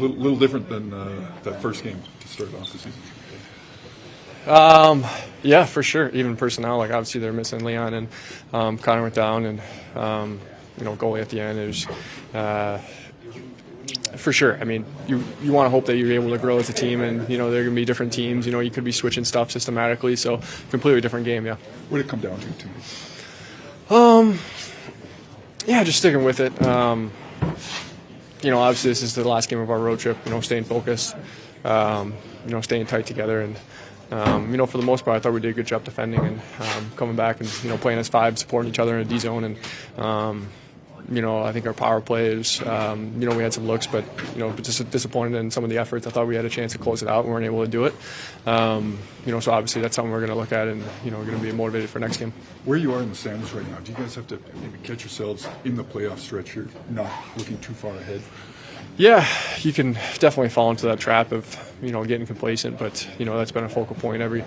little different than that first game to start off the season. Yeah, for sure. Even personnel, like obviously they're missing Leon and Connor went down, and goalie at the end. It was for sure. I mean, you want to hope that you're able to grow as a team, and there are going to be different teams. You could be switching stuff systematically, so completely different game. Yeah. What did it come down to? Yeah, just sticking with it. Obviously this is the last game of our road trip. Staying focused. Staying tight together, and for the most part, I thought we did a good job defending and coming back and playing as five, supporting each other in a D zone, and I think our power play is we had some looks, but just disappointed in some of the efforts. I thought we had a chance to close it out and weren't able to do it. So obviously that's something we're going to look at, and we're going to be motivated for next game. Where you are in the standings right now, do you guys have to maybe catch yourselves in the playoff stretch? You're not looking too far ahead. Yeah, you can definitely fall into that trap of getting complacent, but that's been a focal point every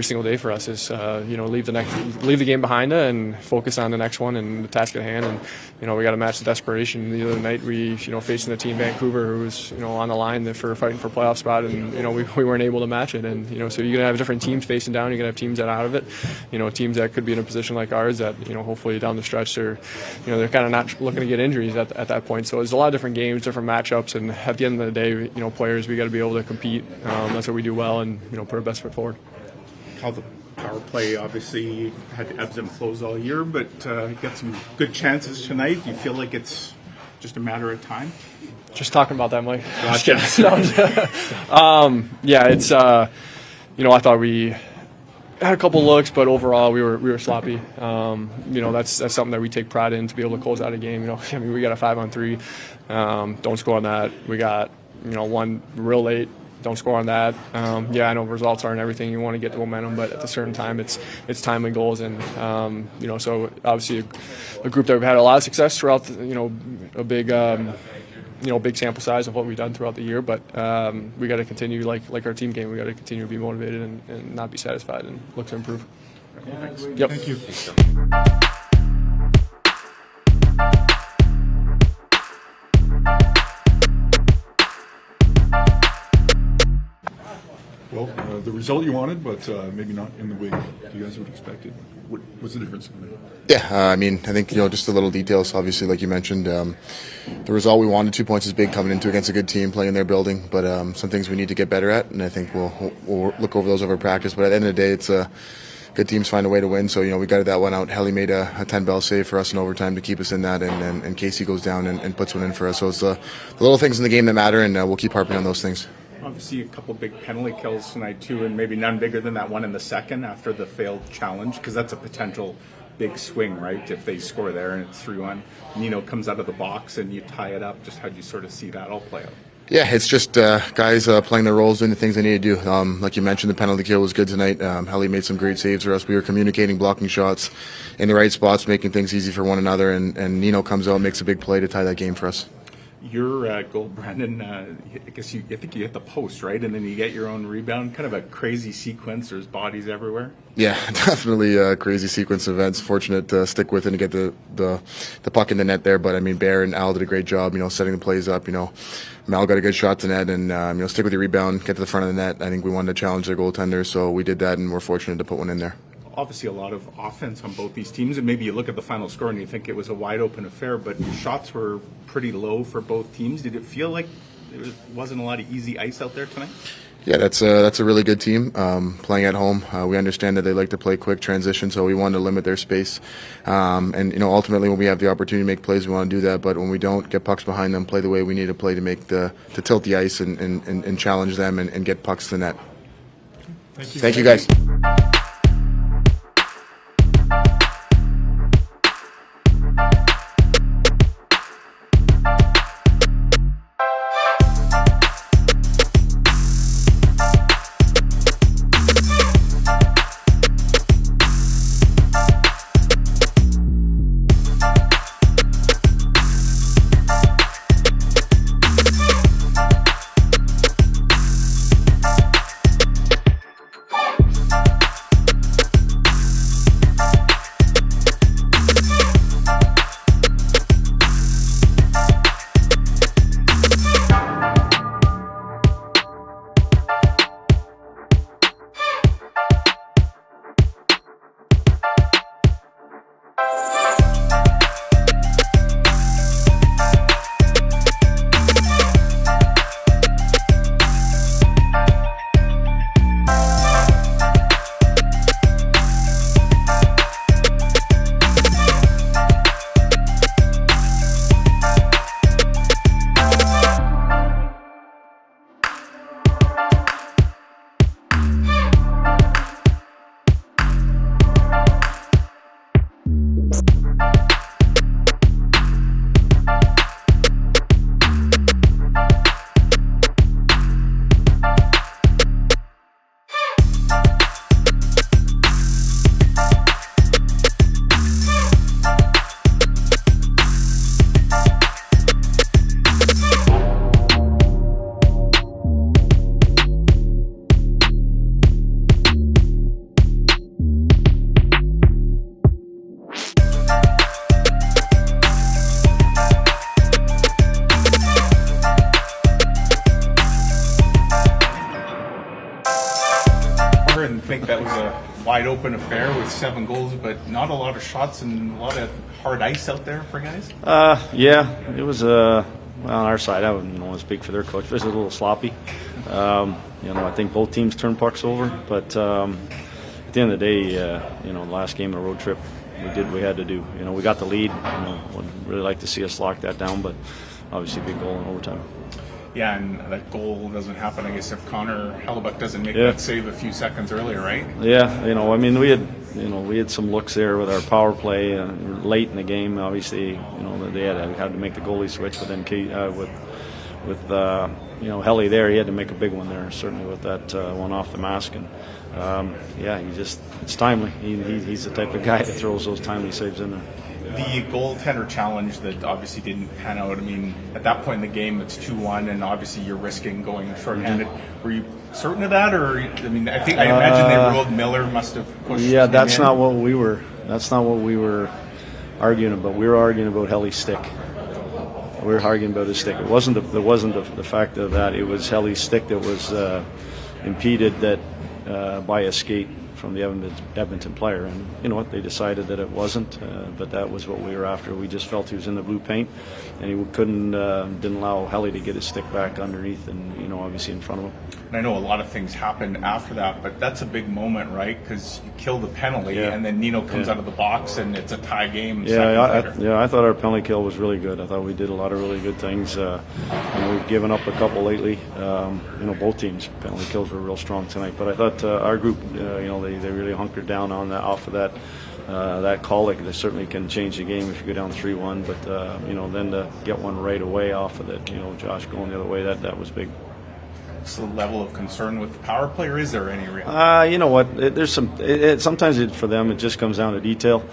single day for us is leave the game behind us and focus on the next one and the task at hand. And we got to match the desperation. The other night we facing the team Vancouver, who was on the line for fighting for a playoff spot, and we weren't able to match it. And so you're gonna have different teams facing down. You're gonna have teams that are out of it. Teams that could be in a position like ours that hopefully down the stretch they're kind of not looking to get injuries at that point. So there's a lot of different games, different matchups, and at the end of the day, players, we got to be able to compete. That's what we do well, and put our best foot forward. How the power play obviously had ebbs and flows all year, but you got some good chances tonight. Do you feel like it's just a matter of time? Just talking about that, Mike. Gotcha. Yeah, it's I thought we had a couple looks, but overall we were sloppy. That's something that we take pride in, to be able to close out a game. We got a 5-on-3. Don't score on that. We got one real late. Don't score on that. I know results aren't everything. You want to get the momentum, but at a certain time, it's timely goals, and so obviously a group that we've had a lot of success throughout. A big big sample size of what we've done throughout the year, but we got to continue like our team game. We got to continue to be motivated and not be satisfied and look to improve. Yep. Thank you. Well, the result you wanted, but maybe not in the way you guys would have expected. What's the difference? Yeah, I think just the little details. Obviously, like you mentioned, the result we wanted, 2 points, is big coming into against a good team playing in their building. But some things we need to get better at, and I think we'll look over those over practice. But at the end of the day, it's good teams find a way to win. So we got that one out. Helly made a 10-bell save for us in overtime to keep us in that, and Casey goes down and puts one in for us. So it's the little things in the game that matter, and we'll keep harping on those things. Obviously, a couple big penalty kills tonight too, and maybe none bigger than that one in the second after the failed challenge, because that's a potential big swing, right? If they score there and it's 3-1, Nino comes out of the box and you tie it up. Just how do you sort of see that all play out? Yeah, it's just guys playing their roles, doing the things they need to do. Like you mentioned, the penalty kill was good tonight. Helly made some great saves for us. We were communicating, blocking shots in the right spots, making things easy for one another, and Nino comes out and makes a big play to tie that game for us. Your goal, Brendan, I think you hit the post, right? And then you get your own rebound. Kind of a crazy sequence. There's bodies everywhere. Yeah, definitely a crazy sequence of events. Fortunate to stick with it and get the puck in the net there. But, Bear and Al did a great job, setting the plays up. Mal got a good shot to net, and, stick with your rebound, get to the front of the net. I think we wanted to challenge their goaltender, so we did that, and we're fortunate to put one in there. Obviously a lot of offense on both these teams, and maybe you look at the final score and you think it was a wide open affair, but shots were pretty low for both teams. Did it feel like there wasn't a lot of easy ice out there tonight? Yeah, that's a really good team playing at home. We understand that they like to play quick transition, so we wanted to limit their space. And ultimately, when we have the opportunity to make plays, we want to do that. But when we don't, get pucks behind them, play the way we need to play to tilt the ice and challenge them and get pucks to the net. Thank you, guys. wide open affair with 7 goals, but not a lot of shots and a lot of hard ice out there for guys. Yeah, it was well, on our side. I wouldn't want to speak for their coach. It was a little sloppy. I think both teams turned pucks over, but at the end of the day, the last game of the road trip, we did what we had to do. We got the lead. Would really like to see us lock that down, but obviously big goal in overtime. Yeah, and that goal doesn't happen, I guess, if Connor Hellebuck doesn't make Yeah. that save a few seconds earlier, right? Yeah, we had some looks there with our power play late in the game. Obviously, they had to make the goalie switch, but then with Helly there, he had to make a big one there, certainly with that one off the mask. And it's timely. He's the type of guy that throws those timely saves in there. The goaltender challenge that obviously didn't pan out. I mean, at that point in the game, it's 2-1, and obviously you're risking going shorthanded. Were you certain of that, or I imagine they ruled Miller must have pushed. Yeah, that's him in. not what we were. That's not what we were arguing about. We were arguing about Helly's stick. We were arguing about his stick. It wasn't the fact of that. It was Helly's stick that was impeded by a skate from the Edmonton player, and you know what? They decided that it wasn't, but that was what we were after. We just felt he was in the blue paint, and he didn't allow Helly to get his stick back underneath, and obviously in front of him. And I know a lot of things happened after that, but that's a big moment, right? Because you kill the penalty, and then Nino comes out of the box, and it's a tie game. I thought our penalty kill was really good. I thought we did a lot of really good things. We've given up a couple lately. Both teams' penalty kills were real strong tonight, but I thought our group, they really hunkered down on that off of that call. They certainly can change the game if you go down 3-1, but then to get one right away off of it, Josh going the other way, that was big. What's the level of concern with the power play, or is there any real? You know what? There's some. Sometimes for them, it just comes down to detail.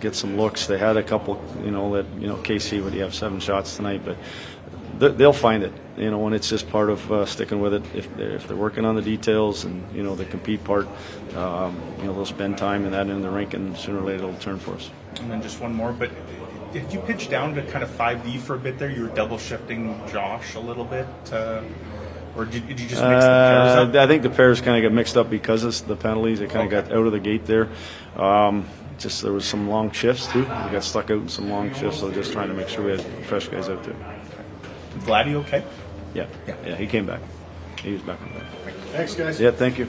Get some looks. They had a couple. KC would have 7 shots tonight, but they'll find it. When it's just part of sticking with it. If they're working on the details and the compete part, they'll spend time in that in the rink, and sooner or later it'll turn for us. And then just one more, but did you pitch down to kind of 5D for a bit there? You were double shifting Josh a little bit. Or did you just mix the pairs up? I think the pairs kind of got mixed up because of the penalties. They kind of got out of the gate there. Just there was some long shifts too. We got stuck out in some long shifts, so just trying to make sure we had fresh guys out there. Vladdy okay? Yeah, he came back. He was back on back. Thanks, guys. Yeah, thank you.